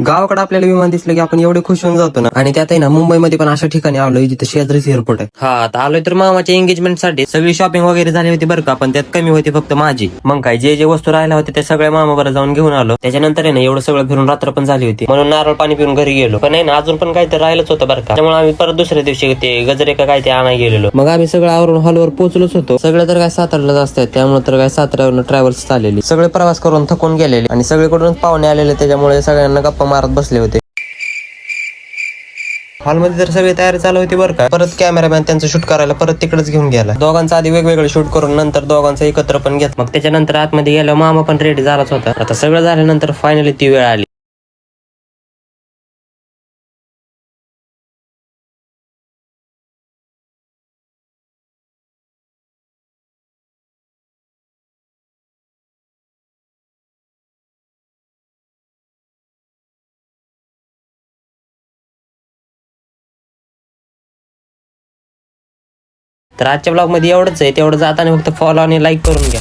गावाकडे आपल्याला विमान दिसलं की आपण एवढे खुश होऊन जातो ना. आणि त्यातही ना मुंबईमध्ये पण अशा ठिकाणी आलोय जिथे शेजारीच एअरपोर्ट आहे. हा आता आलोय तर मामाच्या एंगेजमेंट साठी सगळी शॉपिंग वगैरे झाली होती बरं का, पण त्यात कमी होती फक्त माझी. मग काय जे वस्तू राहिल्या होत्या त्या सगळ्या मामाबरोबर जाऊन घेऊन आलो. त्याच्यानंतर आहे ना एवढं सगळं फिरून रात्र पण झाली होती, म्हणून नारळ पाणी पिऊन घरी गेलो. पण आहे ना अजून पण काय तर राहिलंच होतं बरं का. त्यामुळे आम्ही परत दुसऱ्या दिवशी ते गजरे का काय ते आणाय गेलेलो. मग आम्ही सगळं आवरून हॉलवर पोहोचलोच होतो. सगळं तर काय सातारलाच असतात, त्यामुळे तर काय साताऱ्यावरून ट्रॅव्हल्स चाललेली. सगळे प्रवास करून थकून गेलेले आणि सगळीकडून पाहुणे आलेले, त्याच्यामुळे सगळ्यांना गप्पा मारत बसले होते. हॉलमध्ये तर सगळी तयारी चालू होती बरं का. परत कॅमेरामॅन त्यांचं शूट करायला परत तिकडेच घेऊन गेला. दोघांचं आधी वेगवेगळं शूट करून नंतर दोघांचं एकत्र पण घेत. मग त्याच्यानंतर आतमध्ये गेल्यावर मामा पण रेडी झालाच होता. आता सगळं झाल्यानंतर फायनली ती वेळ आली. तर आजच्या ब्लॉग मध्ये एवढंच आहे. तेवढं जाताना फक्त फॉलो आणि लाईक करून घ्या.